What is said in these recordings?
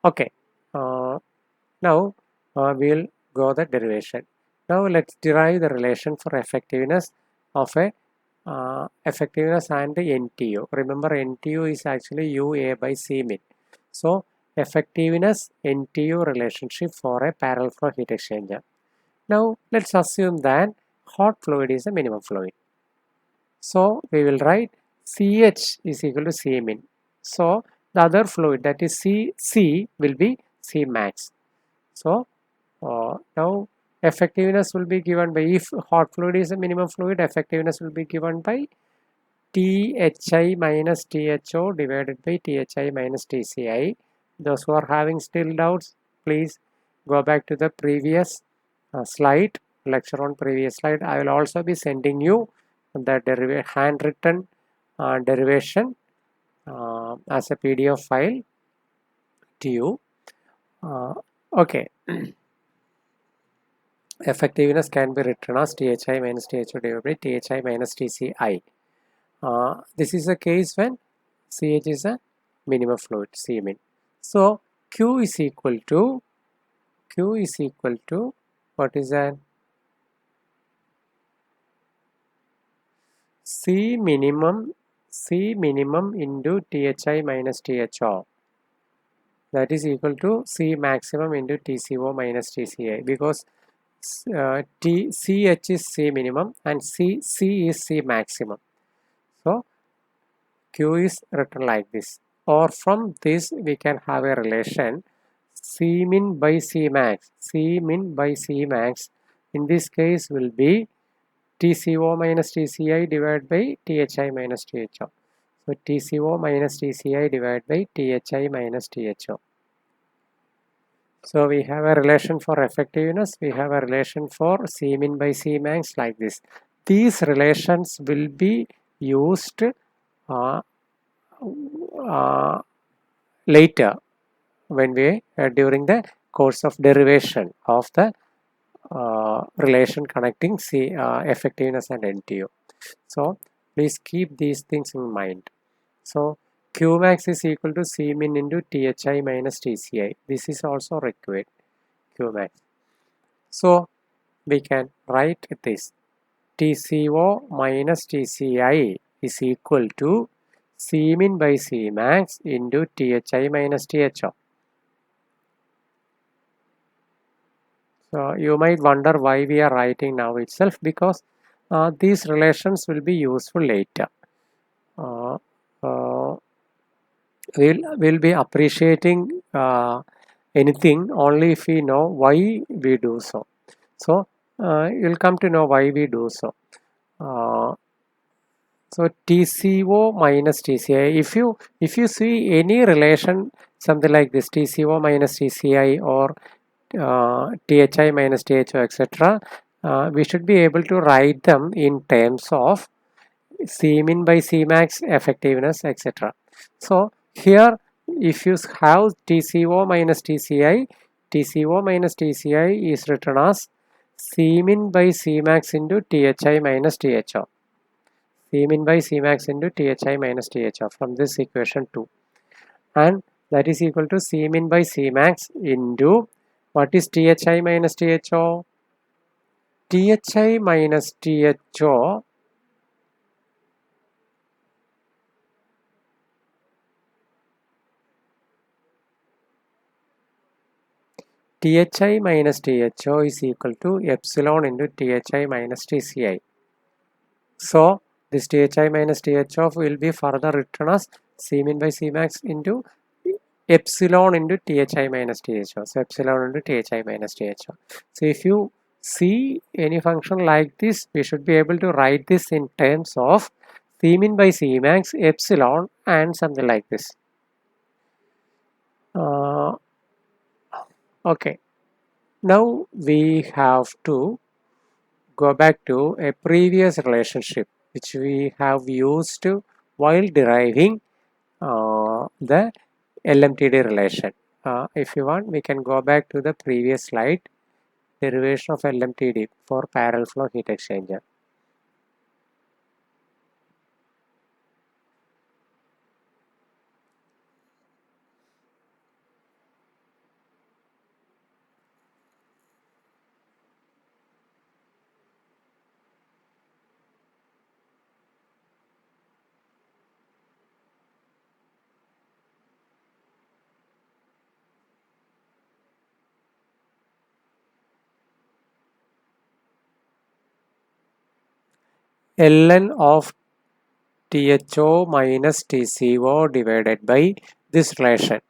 Okay, now we'll go the derivation. Now let's derive the relation for effectiveness of a effectiveness and the NTU. Remember, NTU is actually UA by C min. So effectiveness NTU relationship for a parallel flow heat exchanger. Now let's assume that hot fluid is a minimum fluid. So we will write CH is equal to C min. So the other fluid, that is C will be C max. So now effectiveness will be given by, if hot fluid is a minimum fluid, effectiveness will be given by THI minus THO divided by THI minus TCI. Those who are having still doubts, please go back to the previous slide, lecture on previous slide. I will also be sending you the handwritten derivation as a PDF file to you. Okay. Effectiveness can be written as THI minus THO divided by THI minus TCI. This is a case when CH is a minimum fluid, C min. So Q is equal to what is that? C minimum into THI minus THO. That is equal to C maximum into TCO minus TCI, because CH is C minimum and C is C maximum. So Q is written like this. Or from this we can have a relation C min by C max. C min by C max in this case will be TCO minus TCI divided by THI minus THO. So TCO minus TCI divided by THI minus THO. So we have a relation for effectiveness, we have a relation for C min by C max like this. These relations will be used later when we during the course of derivation of the relation connecting effectiveness and NTU. So please keep these things in mind. So Qmax is equal to C min into THI minus TCI. This is also required, Qmax. So we can write this TCO minus TCI is equal to C min by C max into THI minus THO. So you might wonder why we are writing now itself, because these relations will be useful later. We'll be appreciating anything only if we know why we do so. So you'll come to know why we do so. So TCO minus TCI. If you see any relation something like this, TCO minus TCI or THI minus THO, etc., we should be able to write them in terms of C min by C max, effectiveness, etc. So here, if you have TCO minus TCI, TCO minus TCI is written as C min by C max into THI minus THO. C min by C max into THI minus THO from this equation 2. And that is equal to C min by C max into, what is THI minus THO? THI minus THO THI minus THO is equal to epsilon into THI minus TCI. So this THI minus THO will be further written as C min by C max into epsilon into THI minus THO. So epsilon into THI minus THO. So if you see any function like this, we should be able to write this in terms of C min by C max, epsilon, and something like this. Okay. Now we have to go back to a previous relationship which we have used while deriving the LMTD relation. If you want, we can go back to the previous slide, derivation of LMTD for parallel flow heat exchanger. ln of THO minus TCO divided by this relation.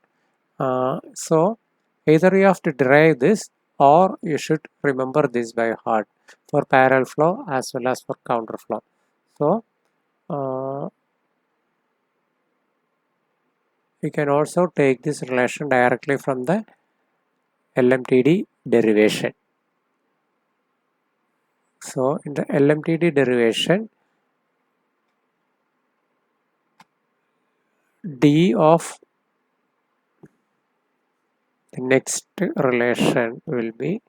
So either you have to derive this or you should remember this by heart for parallel flow as well as for counter flow. So you can also take this relation directly from the LMTD derivation. So in the LMTD derivation, D of the next relation will be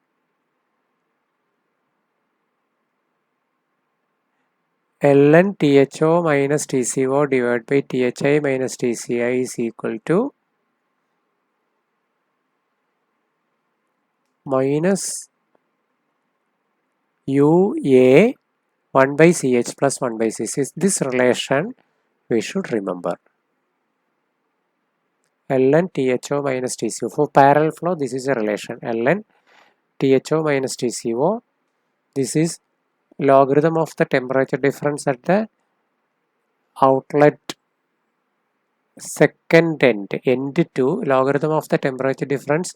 ln THO minus TCO divided by THI minus TCI is equal to minus UA 1 by CH plus 1 by CC. This relation we should remember. ln THO minus TCO. For parallel flow, this is a relation. ln THO minus TCO. This is logarithm of the temperature difference at the outlet secondant, end to logarithm of the temperature difference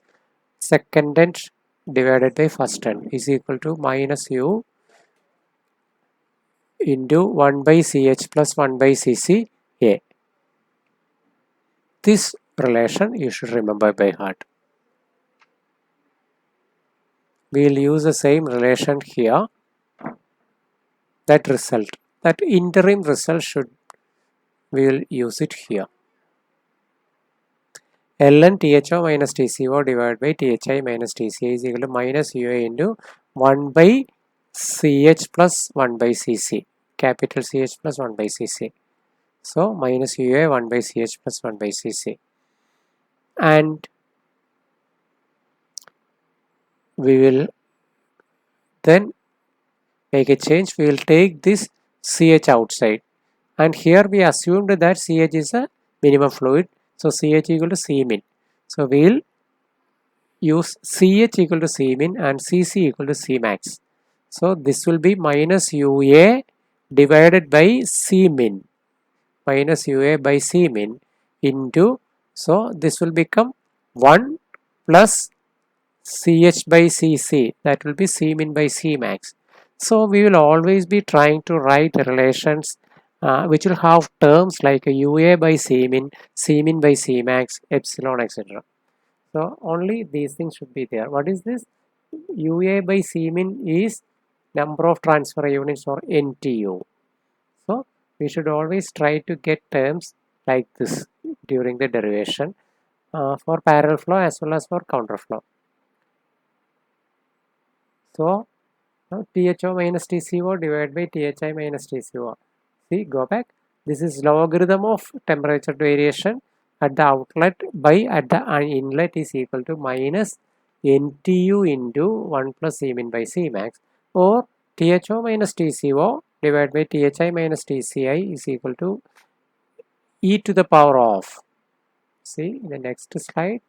secondant divided by first end is equal to minus U into 1 by CH plus 1 by CCA. This relation you should remember by heart. We will use the same relation here. That result, that interim result we will use it here. ln THO minus TCO divided by THI minus TCA is equal to minus UA into 1 by CH plus 1 by CC. Capital CH plus 1 by CC. So minus UA 1 by CH plus 1 by CC. And we will then make a change. We will take this CH outside. And here we assumed that CH is a minimum fluid. So CH equal to C min. So we will use CH equal to C min and CC equal to C max. So this will be minus UA divided by C min. Minus UA by C min into, so this will become 1 plus CH by CC, that will be C min by C max. So we will always be trying to write relations which will have terms like UA by C min by C max, epsilon, etc. So only these things should be there. What is this? UA by C min is number of transfer units or NTU. So we should always try to get terms like this during the derivation for parallel flow as well as for counter flow. So THO minus TCO divided by THI minus TCO. See, go back. This is logarithm of temperature variation at the outlet by at the inlet is equal to minus NTU into 1 plus C min by C max, or THO minus TCO divided by THI minus TCI is equal to e to the power of, see in the next slide,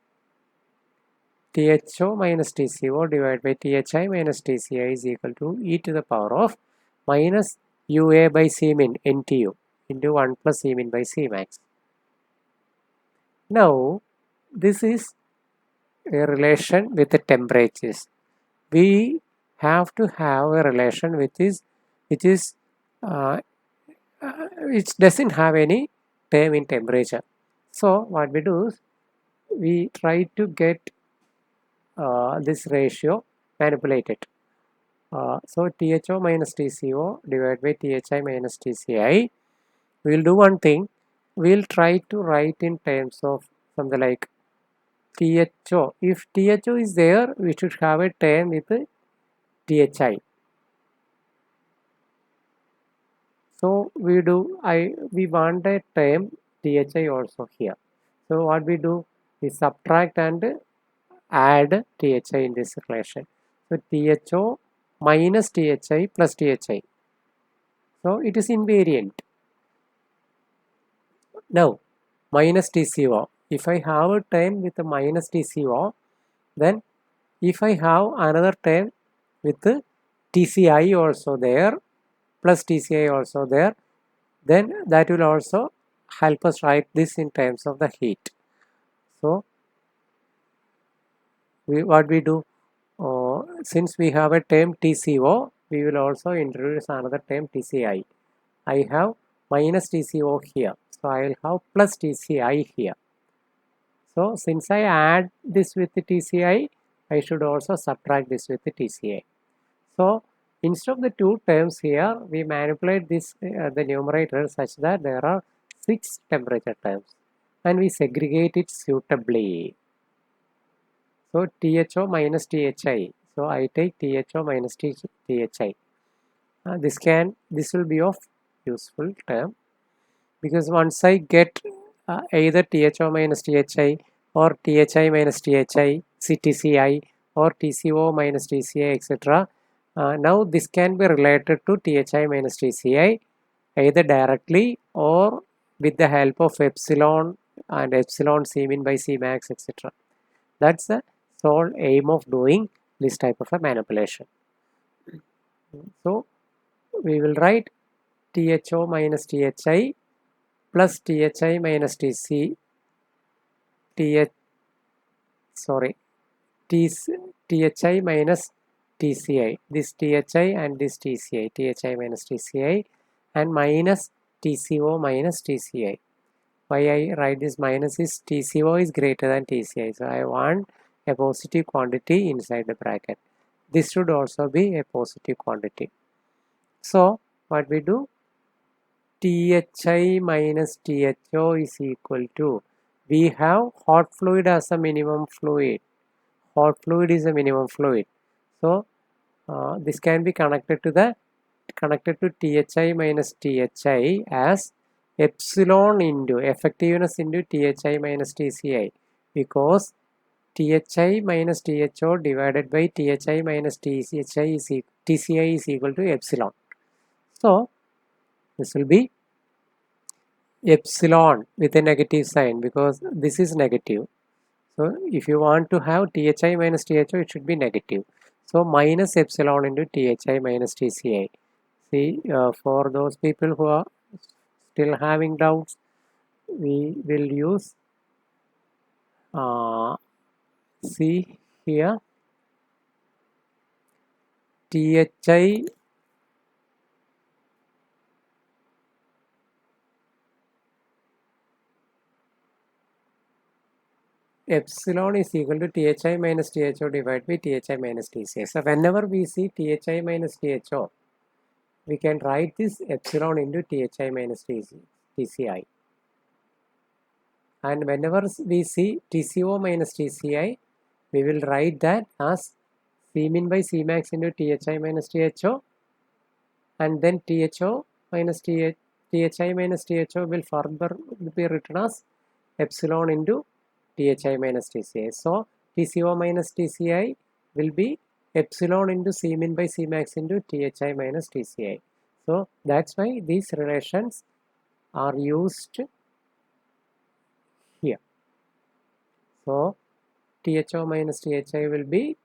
THO minus TCO divided by THI minus TCI is equal to e to the power of minus UA by C min NTU into 1 plus C min by C max. Now this is a relation with the temperatures. We have to have a relation which doesn't have any term in temperature. So what we do is we try to get this ratio manipulated. So THO minus TCO divided by THI minus TCI. We will do one thing. We will try to write in terms of something like THO. If THO is there, we should have a term with THI. So we want a term THI also here. So what we do, we subtract and add THI in this relation. So THO minus THI plus THI. So it is invariant. Now minus TCO. If I have a term with a minus TCO, then if I have another term with TCI also there, plus TCI also there, then that will also help us write this in terms of the heat. So what we do, since we have a term TCO, we will also introduce another term TCI. I have minus TCO here, so I will have plus TCI here. So since I add this with the TCI, I should also subtract this with the TCI. So instead of the two terms here, we manipulate this the numerator such that there are 6 temperature terms, and we segregate it suitably. So THO minus THI. So I take THO minus THI. This will be of useful term, because once I get either THO minus THI or THI minus THI, CTCI or TCO minus TCI, etc. Now this can be related to THI minus TCI either directly or with the help of epsilon and epsilon C min by C max, etc. That's the sole aim of doing this type of a manipulation. So we will write THO minus THI plus THI minus THI minus TCI, this THI and this TCI, THI minus TCI, and minus TCO minus TCI. Why I write this minus is TCO is greater than TCI, so I want a positive quantity inside the bracket. This should also be a positive quantity. So what we do, THI minus THO is equal to, we have hot fluid as a minimum fluid. Hot fluid is a minimum fluid. So this can be connected to THI minus THI as epsilon into effectiveness into THI minus TCI, because THI minus THO divided by THI minus TCI is equal to epsilon. So this will be epsilon with a negative sign, because this is negative. So if you want to have THI minus THO, it should be negative. So minus epsilon into THI minus TCI. See, for those people who are still having doubts, we will use see here THI epsilon is equal to THI minus THO divided by THI minus TCI. So whenever we see THI minus THO, we can write this epsilon into THI minus TCI. And whenever we see TCO minus TCI, we will write that as C min by C max into THI minus THO, and then THO minus THI minus THO will further be written as epsilon into THI minus TCI. So TCO minus TCI will be epsilon into C min by C max into THI minus TCI. So that's why these relations are used here. So THO minus THI will be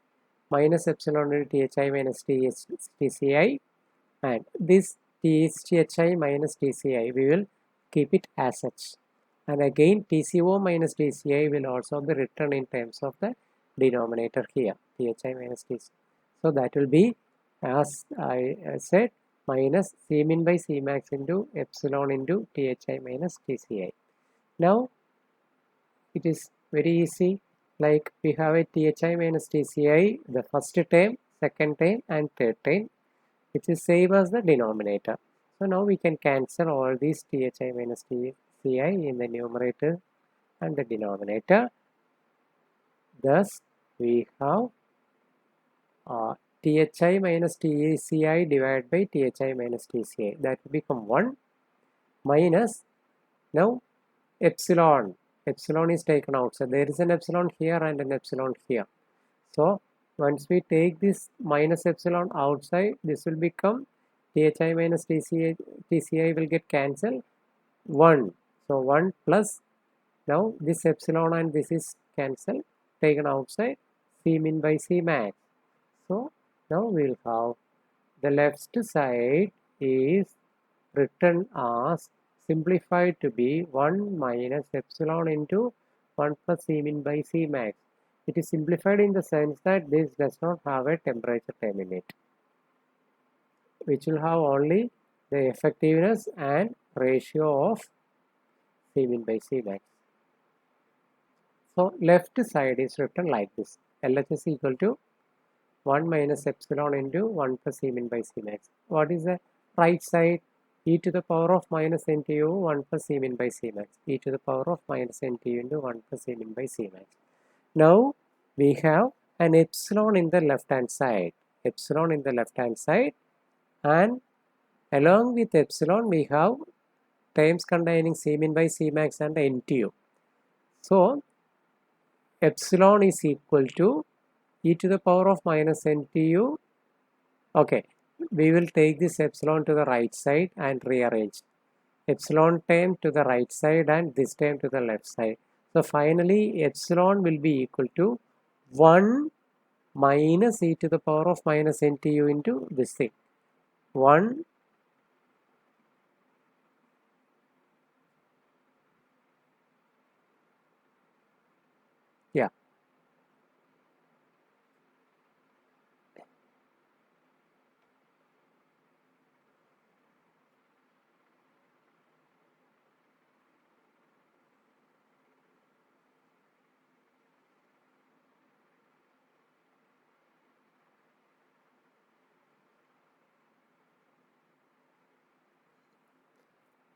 minus epsilon into THI minus TCI, and this THI minus TCI we will keep it as such. And again TCO minus TCI will also be written in terms of the denominator here, THI minus TCI. So that will be, as I said, minus C min by C max into epsilon into THI minus TCI. Now it is very easy, like we have a THI minus TCI, the first term, second term and third term, which is same as the denominator. So now we can cancel all these THI minus TCI in the numerator and the denominator. Thus we have THI minus TCI divided by THI minus TCI, that will become 1 minus, now epsilon is taken out, so there is an epsilon here and an epsilon here. So once we take this minus epsilon outside, this will become THI minus TCI will get cancelled, 1. So 1 plus, now this epsilon and this is cancelled, taken outside, C min by C max. So now we will have the left side is written as simplified to be 1 minus epsilon into 1 plus C min by C max. It is simplified in the sense that this does not have a temperature term in it, which will have only the effectiveness and ratio of C min by C max. So left side is written like this. LH is equal to 1 minus epsilon into 1 plus C min by C max. What is the right side? E to the power of minus NTU 1 plus C min by C max. E to the power of minus NTU into 1 plus C min by C max. Now we have an epsilon in the left hand side. Epsilon in the left hand side, and along with epsilon we have terms containing C min by C max and NTU. So epsilon is equal to e to the power of minus NTU. Okay, we will take this epsilon to the right side and rearrange. Epsilon term to the right side and this term to the left side. So finally epsilon will be equal to 1 minus e to the power of minus NTU into this thing. 1 yeah.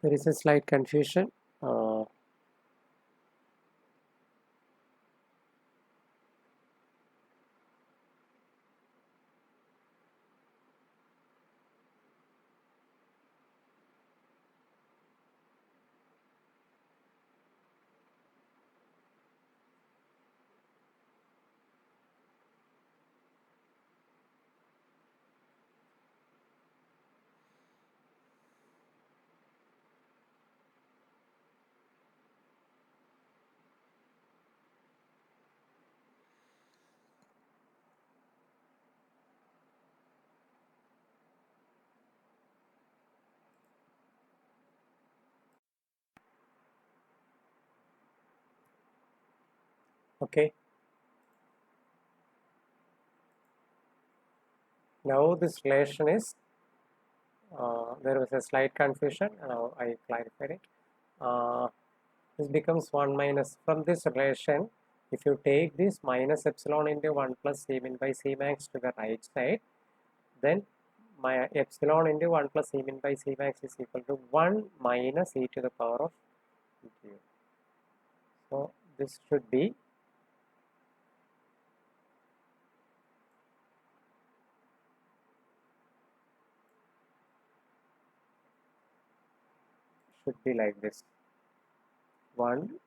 There is a slight confusion. Okay. Now this relation is, there was a slight confusion. Now I clarified it. This becomes 1 minus, from this relation, if you take this minus epsilon into 1 plus C min by C max to the right side, then my epsilon into 1 plus C min by C max is equal to 1 minus e to the power of NTU. So this should be like this. 1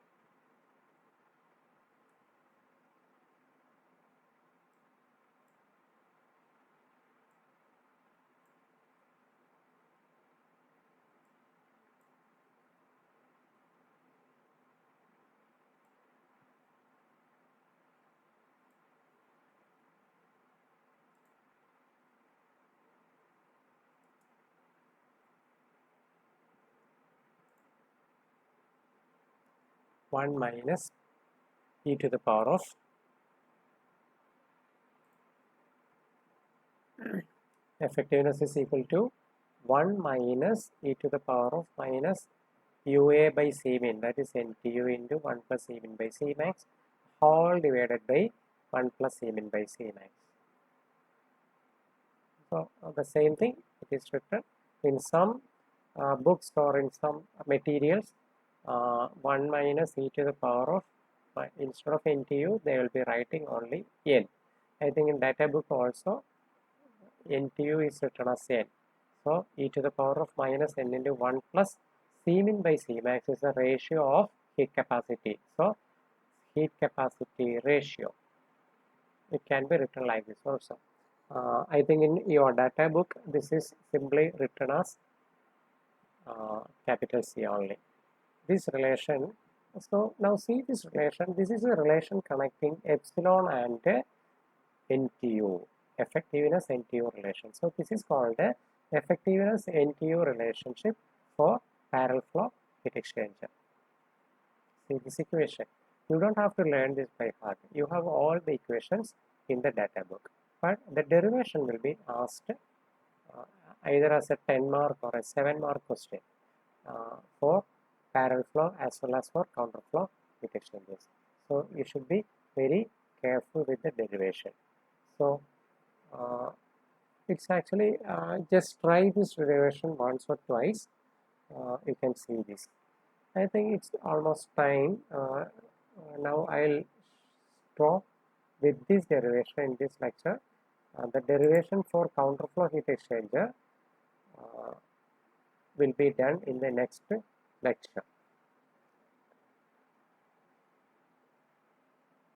1 minus e to the power of effectiveness is equal to 1 minus e to the power of minus UA by C min, that is NTU into 1 plus C min by C max, whole divided by 1 plus C min by C max. So the same thing, it is written in some books or in some materials, 1 minus e to the power of, instead of NTU they will be writing only N. I think in data book also NTU is written as N. So e to the power of minus N into 1 plus C min by C max is the ratio of heat capacity. So heat capacity ratio, it can be written like this also. I think in your data book this is simply written as capital C only. This relation, so now see this relation, this is a relation connecting epsilon and NTU, effectiveness NTU relation. So this is called a effectiveness NTU relationship for parallel flow heat exchanger. See this equation. You don't have to learn this by heart. You have all the equations in the data book. But the derivation will be asked either as a 10 mark or a 7 mark question for parallel flow as well as for counter flow heat exchangers. So you should be very careful with the derivation. So it's actually just try this derivation once or twice. You can see this. I think it's almost time. Now I'll stop with this derivation in this lecture. The derivation for counterflow heat exchanger will be done in the next lecture.